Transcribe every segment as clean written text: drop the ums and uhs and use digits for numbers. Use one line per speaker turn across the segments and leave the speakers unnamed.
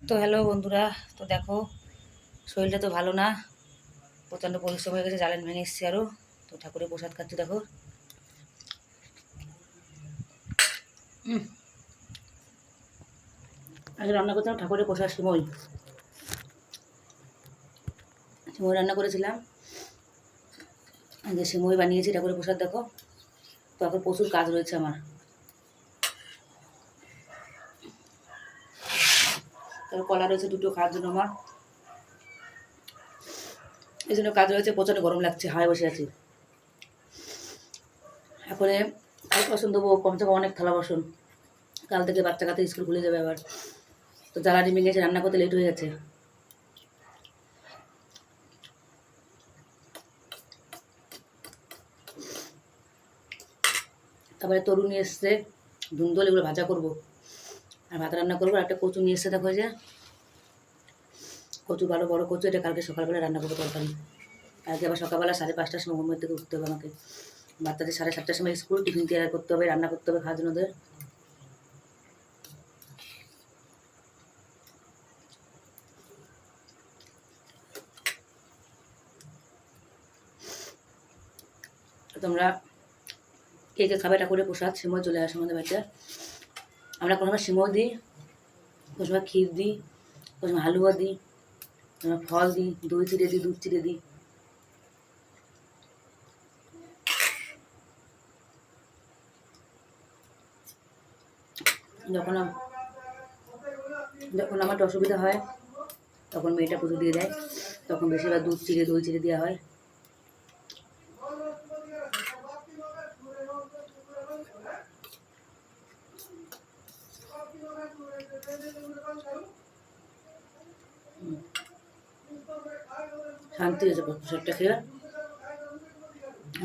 তো হ্যালো বন্ধুরা, তো দেখো শরীরটা তো ভালো না, প্রচণ্ড পরিশ্রম হয়ে গেছে, জ্বালান ভেঙে এসছি আরও। তো ঠাকুরের প্রসাদ খাচ্ছি দেখো। আগে রান্না করছিলাম ঠাকুরের প্রসাদ সিমই সিমই রান্না করেছিলাম, যে সিমই বানিয়েছি ঠাকুরের প্রসাদ দেখো। তো এখন প্রচুর কাজ রয়েছে আমার, তারপর কলা রয়েছে দুটো খাওয়ার জন্য আমার, এই জন্য কাজ রয়েছে। প্রচণ্ড গরম লাগছে, হাওয়ায় বসে আছি। এখন থালা বাসন দেবো, কমসে কম অনেক থালা বাসন। কাল থেকে বাচ্চা কাছে স্কুল খুলে যাবে আবার, তো জ্বালানি ভেঙে গেছে, রান্না করতে লেট হয়ে গেছে। তারপরে তরু নিয়ে এসছে, ধুন্দল, এগুলো ভাজা করবো আর ভাত রান্না করবো। আর একটা কচু নিয়ে এসছে দেখো, যে কচু, ভালো বড় কচু, এটা কালকে সকালবেলা রান্না করবো তরকারি। কালকে আবার সকালবেলা 5:30টার সময় ঘুমের থেকে উঠতে হবে আমাকে। বাচ্চাদের 7:30টার সময় স্কুল, টিফিন তৈরি করতে হবে, রান্না করতে হবে খাওয়ার জন্য ওদের। তোমরা কে কে খাবে ঠাকুরের প্রসাদ? সিমই চলে আসে আমাদের বাড়িতে। আমরা কোনো সময় সিমই দিই, কোনো সময় ক্ষীর দিই, কোনো সময় হালুয়া দিই, কোনো সময় ফল দিই, দই চিড়ে দিই, দুধ চিড়ে দিই। যখন যখন আমার একটু অসুবিধা হয় তখন মেয়েটা পুজো দিয়ে দেয়, তখন বেশিরভাগ দুধ চিড়ে, দই চিড়ে দেওয়া হয়। শান্তি হয়েছে প্রসাদটা খেয়ে।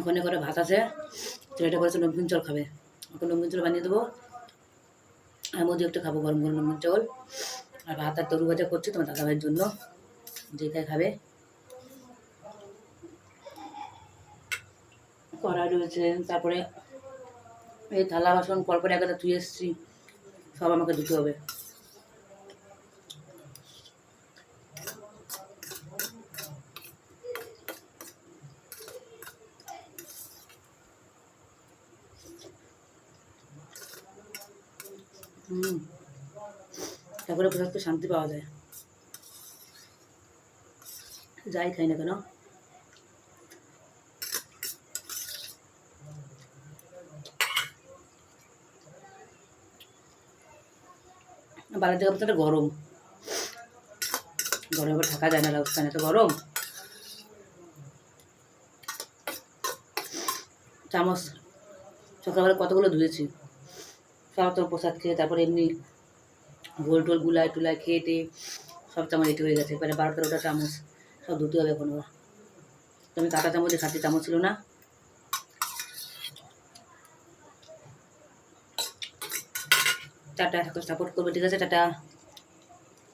ওখানে করে ভাত আছে, ছেলেটা করেছে নমকিন চাল খাবে, ওকে নমকিন চাল বানিয়ে দেবো। আমি ওদের একটু খাবো গরম গরম নমকিন চাল। আর ভাত আর তরু ভাজা করছি তোমার দাদাভাইয়ের জন্য, যেটাই খাবে। কড়াই রয়েছে, তারপরে এই থালা বাসন পরপরে একটা ধুয়ে এসেছি, সব আমাকে ধুতে হবে। ঠাকুরের প্রসাদ তো শান্তি পাওয়া যায়, যাই খাই না কেন। বাইরের জায়গা তো গরম, গরমে থাকা যায় না, রাজস্থানে তো গরম। চামচ সকালবেলা কতগুলো ধুয়েছি, সব তো প্রসাদ খেয়ে, তারপরে এমনি গোল টোল গুলায় টুলায় খেয়ে টেয়ে সব চামচ এটি হয়ে গেছে। এবারে 12-13টা চামচ সব ধুতে হবে এখন। তো আমি কাঁটা চামচে খাচ্ছি, চামচ ছিল না। টাটা, সাপোর্ট করবে, ঠিক আছে, টাটা।